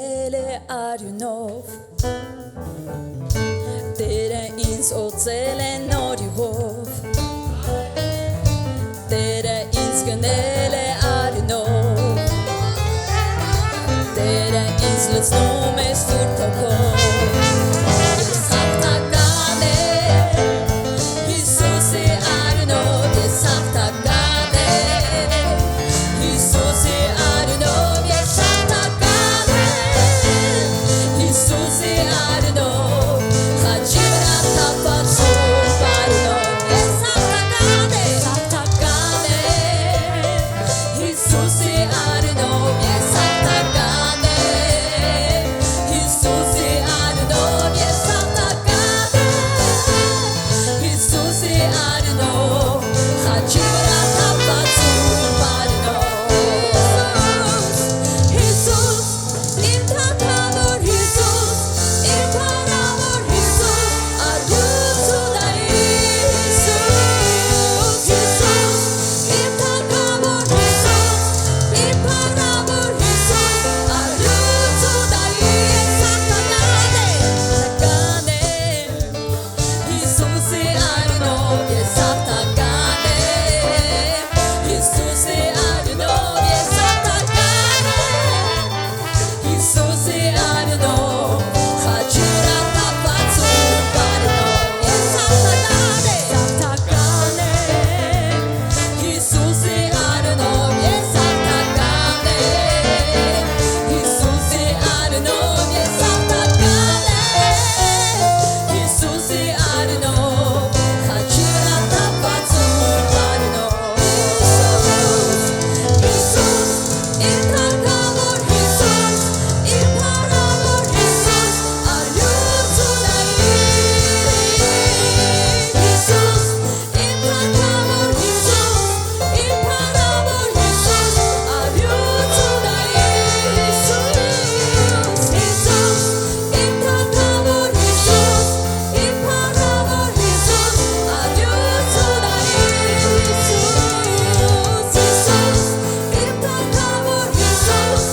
գնել է արյունով Տերը ինձ օծել է նորիով Տերը ինձ գնել է արյունով Տերը ինձ լցնում է Սուրբ Հոգով Ես հաղթական եմ Հիսուսի արյունով Ես հաղթական եմ Հիսուսի արյունով Ես հաղթական եմ Հիսուսի արյունով Խաչի վրա թափված Սուրբ արյունով Ես հաղթական եմ Հիսուսի արյունով Ես հաղթական եմ Հիսուսի արյունով Ես հաղթական եմ Հիսուսի արյունով Խաչի վրա թափված Սուրբ արյունով Հիսուս, իմ թագավոր Հիսուս, իմ փառավոր Հիսուս, արյունցուդային Հիսուս Հիսուս, իմ թագավոր Հիսուս, իմ փառավոր Հիսուս, արյունցուդային Ես հաղթական եմ Հիսուսի արյունով Ես հաղթական եմ Հիսուսի արյունով Խաչի վրա թափված Սուրբ արյունով Ես հաղթական եմ Հիսուսի արյունով Ես հաղթական եմ Հիսուսի արյունով Ես հաղթական եմ Հիսուսի արյունով Խաչի վրա թափված Սուրբ արյունով Հիսուս, իմ թագավոր Հիսուս, իմ փառավոր Հիսուս, արյունցուդային Հիսուս, իմ թագավոր Հիսուս, իմ փառավոր Հիսուս, արյունցուդային Հիսուս Հիսուս, իմ թագավոր Հիսուս, իմ փառավոր Հիսուս, արյունցուդային Հիսուս Իմ թագավոր Հիսուս,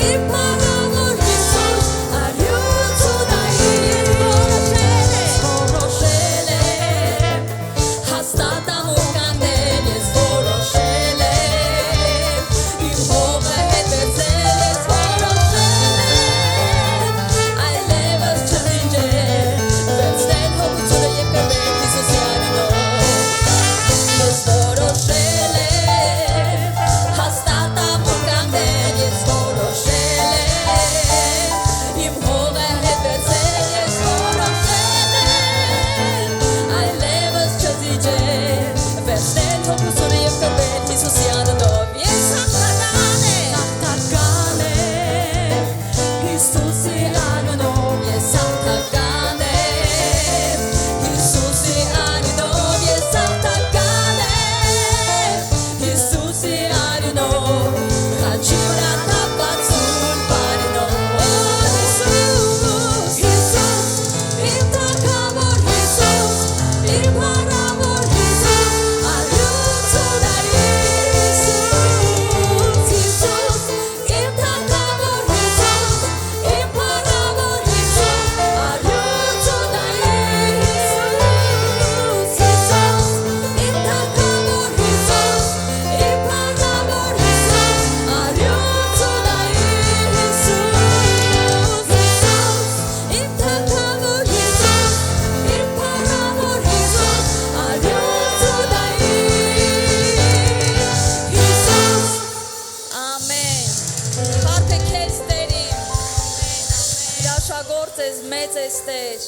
իմ փառավոր Հիսուս, արյունցուդային Որոշել եմ, հաստատ ամուր կանգնել ես որոշել եմ, իմ հողը հետ վերցնել ես որոշել եմ, այլևս չզիջել, վերցնել հոգությունը և կրվել Հիսուսի արյունով Ես որոշել եմ, հաստատ ամուր կանգնել ես որոշել եմ, իմ հողը հետ վերցնել ես որոշել եմ, այլևս չզիջել, վերցնել հոգությունը և կրվել Հիսուսի արյունով Ես հաղթական եմ Հիսուսի արյունով Ես հաղթական եմ Հիսուսի արյունով Ես հաղթական եմ Հիսուսի արյունով Խաչի վրա թափված Սուրբ արյունով Հիսուս, իմ թագավոր Հիսուս, իմ փառավոր Հիսուս, արյունցուդային Հիսուս Իմ թագավոր Հիսուս, իմ փառավոր Հիսուս, արյունցուդային Հիսուս Իմ թագավոր Հիսուս, իմ փառավոր Հիսուս, արյունցուդային Իմ թագավոր Հիսուս, իմ փառավոր Հիսուս, արյունցուդային Ամեն Փառքը քեզ Տերին Հրաշագործ ես, մեծ ես Տեր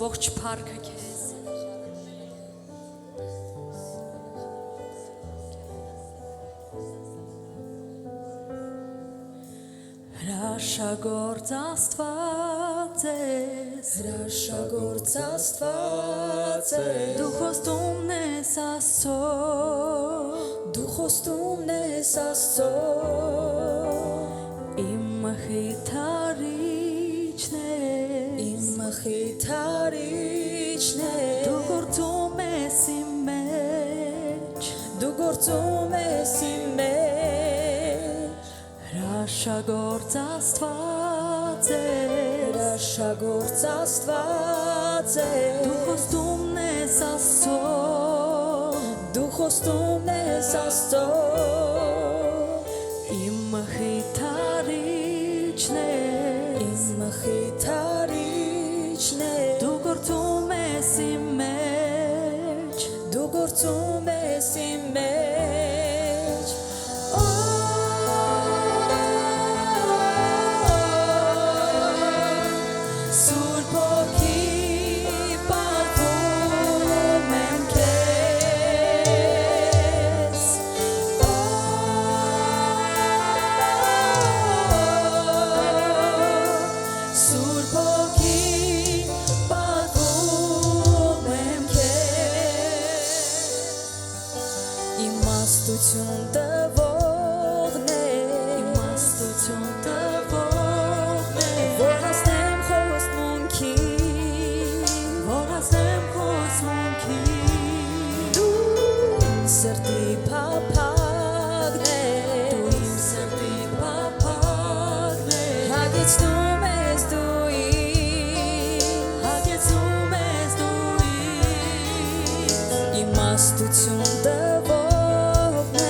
Ողջ փառքը քեզ Հրաշագործ Աստված ես Հրաշագործ Աստված ես Դու խոստումն ես Աստծո Դու խոստումն ես Աստծո Իմ մխիթարիչն ես Իմ մխիթարիչն ես Դու գործում ես իմ մեջ Դու գործում գործում ես իմ մեջ Հրաշագործ Աստված է Հրաշագործ Աստված է Դու խոստումն ես Աստծո Դու խոստումն ես Աստծո Իմ մխիթարիչն ես Իմ մխիթարիչն ես Դու գործում ես իմ մեջ Դու գործում ես իմ մեջ Սուրբ Հոգի պատվում եմ քեզ Սուրբ Հոգի պատվում եմ քեզ Իմաստություն տվողն է Իմաստություն տվողն է Որ հասնեմ խոստմունքի Որ հասնեմ խոստմունքի Դու սրտի փափագն է Դու իմ սրտի փափագն ես Հագեցնում ես դու Հագեցնում ես դու ինձ Իմաստություն տվողն է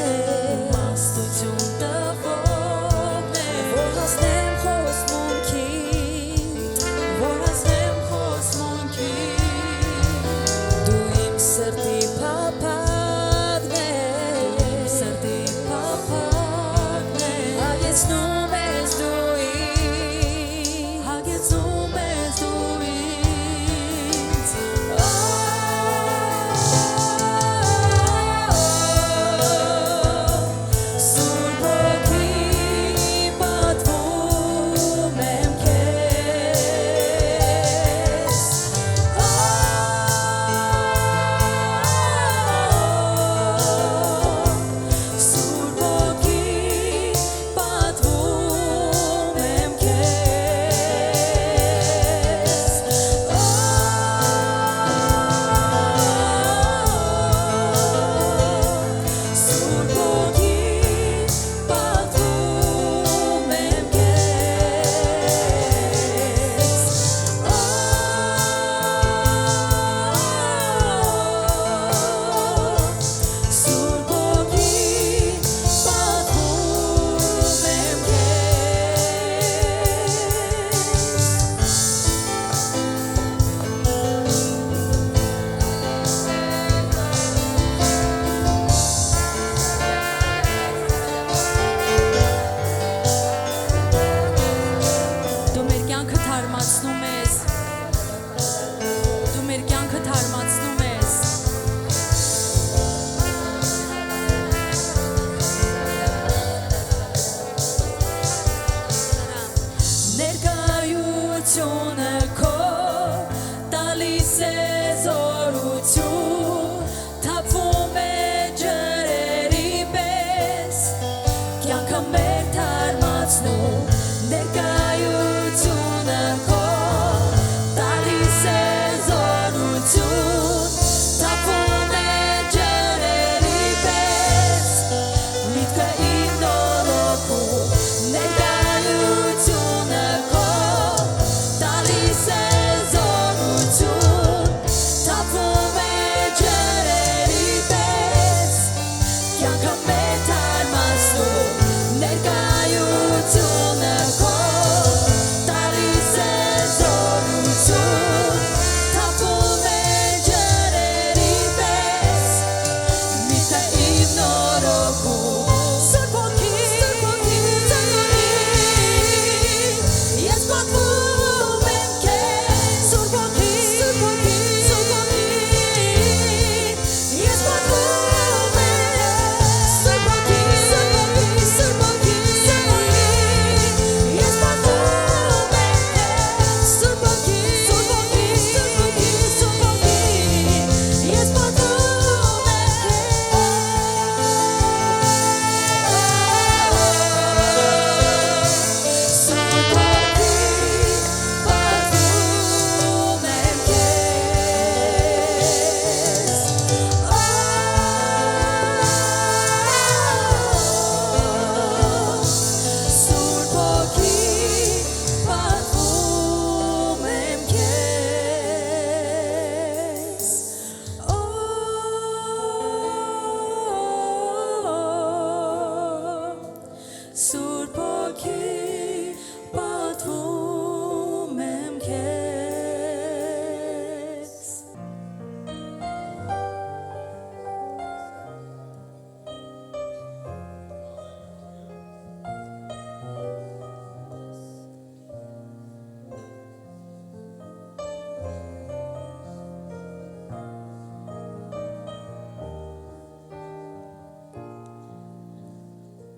Սուրբ ոգի պատվում եմ քեզ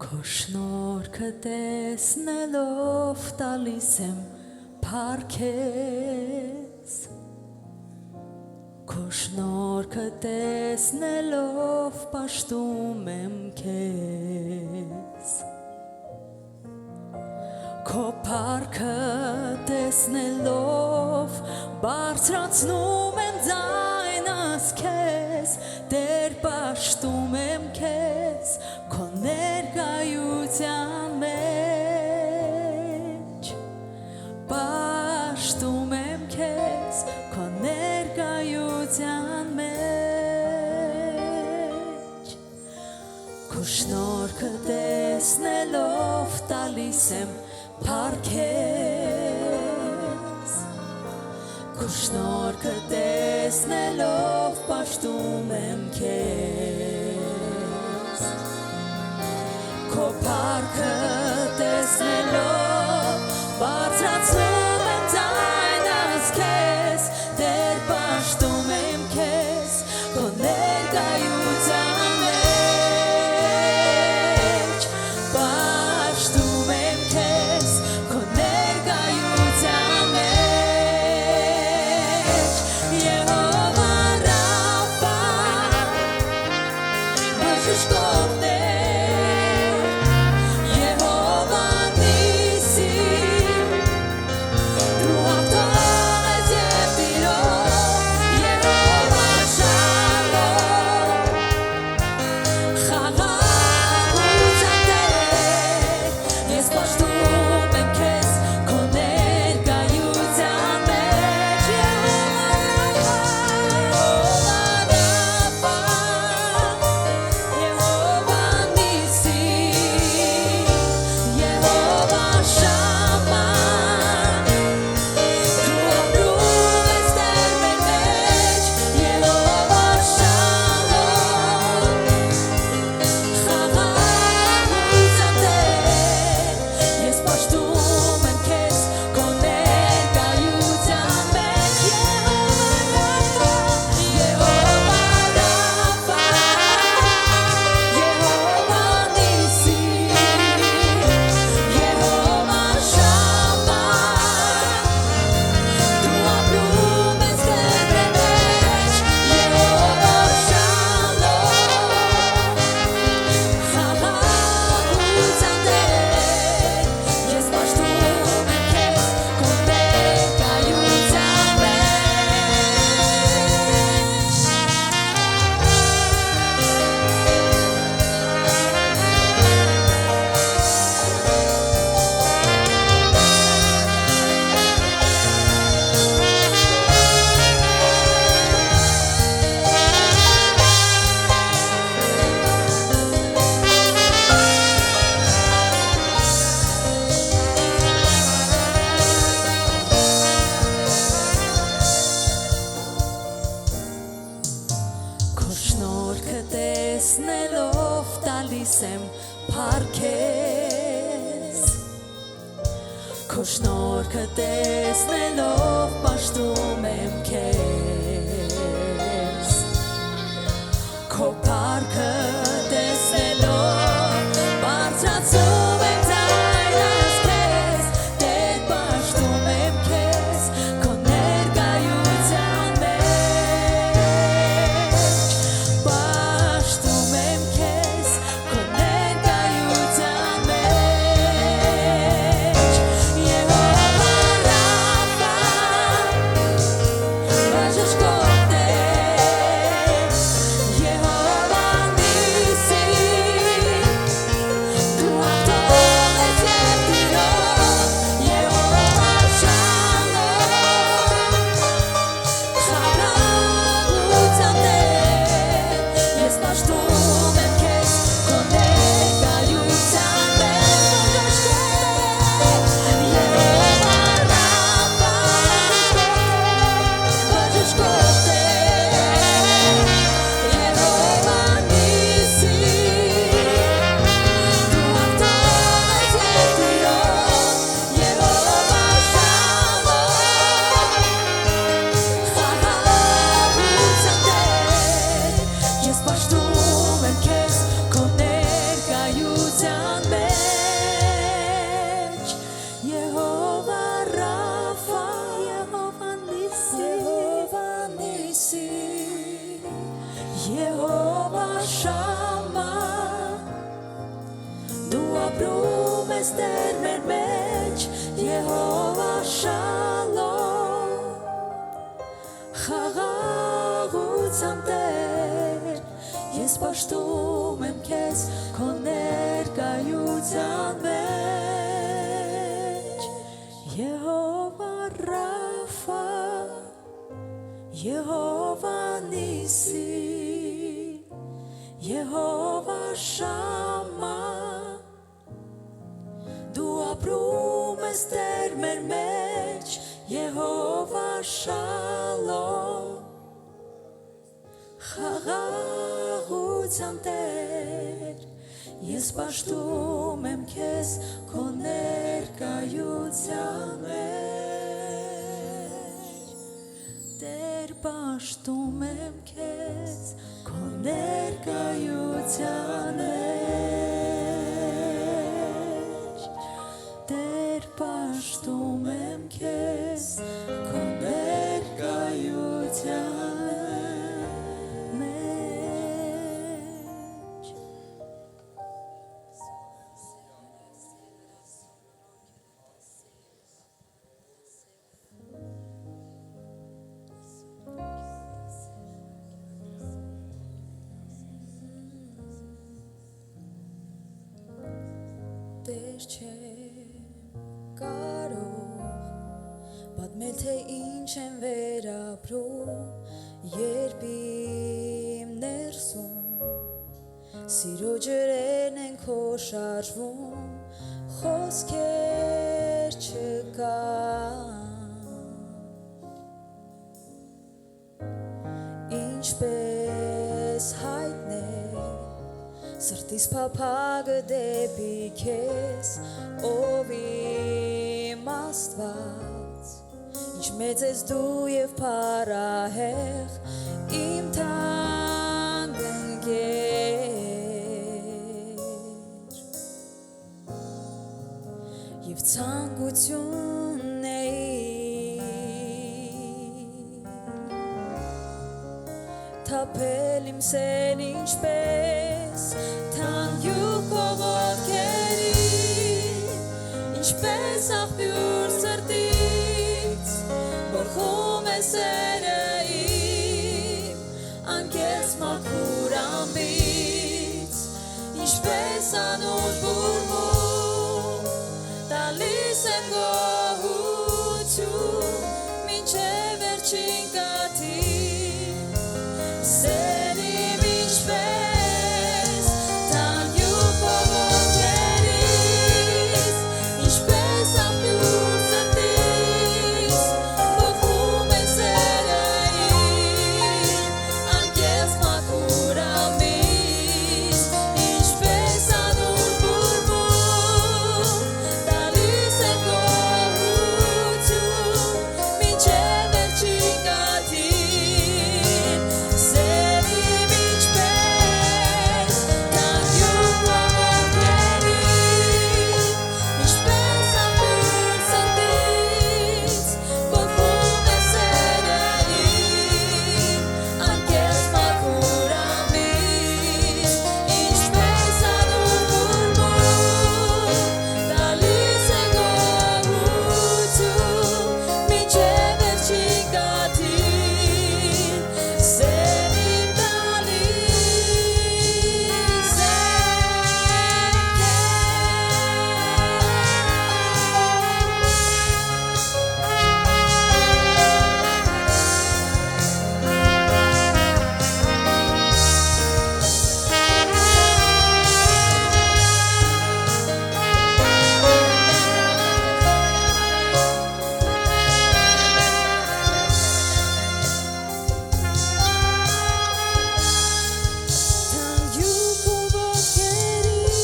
Քո շնորհքը տեսնելով տալիս եմ փառքեզ Քո շնորհքը տեսնելով պաշտում եմ քեզ Քո փառքը տեսնելով բարձրացնում եմ ձայնս քեզ Տեր պաշտում եմ քեզ Քո ներկայության մեջ Պաշտում եմ քեզ Քո ներկայության մեջ Քո շնորհքը տեսնելով տալիս եմ փառքեզ Քո շնորհքը տեսնելով պաշտում եմ քեզ Քո փառքը տեսնելով բարձրացնում եմ ձայնս քեզ Տեր պաշտում եմ քեզ Քո ներկայության մեջ Պաշտում եմ քեզ Քո ներկայության մեջ Եհովա Ռաֆա բժշկող տեսնելով տալիս եմ փառքեզ Քո շնորհքը տեսնելով պաշտում եմ քեզ Քո փառքը տեսնելով բարձրացում եմ ձայնս քեզ Տեր պաշտում եմ քեզ Քո ներկայության մեջ Պաշտում եմ քեզ Քո ներկայության մեջ Եհովա Ռաֆա բժշկող Տեր Եհովա ապրում ես Տեր մեր մեջ, Եհովա Շալոմ, խաղաղության Տեր, ես պաշտում եմ քեզ քո ներկայության մեջ, Եհովա Ռաֆա, Եհովա Նիսի, Եհովա Շամա, դու ապրում ես Տեր մեր մեջ, Եհովա Շալոմ, խաղաղության Տեր, ես պաշտում եմ քեզ քո ներկայության մեջ, Տեր պաշտում եմ քեզ քո ներկայության մեջ, Տեր պաշտում եմ քեզ քո ներկայության մեջ. Տեր չեմ կարող պատմել թե ինչ եմ վերապրում, երբ իմ ներսում սիրո ջրերն են քո շարժվում, խոսքեր չկան, ինչպես հայտնել սրտիս փափագը դեպի քեզ, ով իմ Աստված, ինչ մեծ ես դու և փառահեղ, իմ թանկ ընկեր, և ցանկություն էի թափել իմ սեն ինչպես թանյու քո ոտքերին, ինչպես աղբյուր սրտից, բխում է սերը իմ, անկեղծ մաքուր ամբից, ինչպես անուշ բուրմում, տալիս եմ գոհություն, մինչև վերջին կաթիլ, սեր իմ ինչպես թանյու քո ոտքերից, ինչպես աղբյուր սրտից, բխում է սերը իմ, անկեղծ մաքուր ամբից, ինչպես անուշ բուրմում, տալիս եմ գոհություն, մինչև վերջին կաթիլ, սեր իմ ինչպես թանյու քո ոտքերից, ինչպես աղբյուր սրտից, բխում է սերը իմ, անկեղծ մաքուր ամբից, ինչպես անուշ բուրմում, տալիս է գոհություն, մինչև վերջին կաթիլ, սեր իմ տալիս թանյու քո ոտքերից,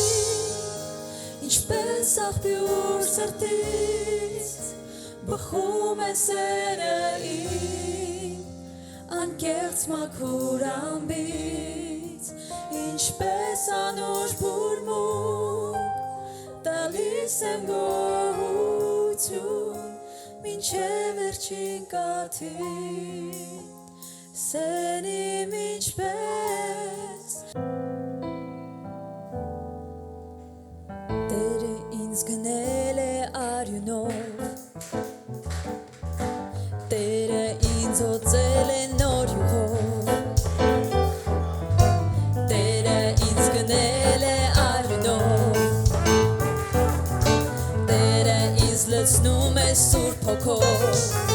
ինչպես աղբյուր սրտից, բխում է սերը իմ, անկեղծ մաքուր ամբից, ինչպես անուշ բուրմում, տալիս եմ գոհություն, մինչև վերջին կաթիլ, սեր իմ ինչպես ինձ գնել է արյունով Տերը ինձ օծել է նոր յուղով Տերը ինձ գնել է արյունով Տերը ինձ լցնում է սուրբ հոգով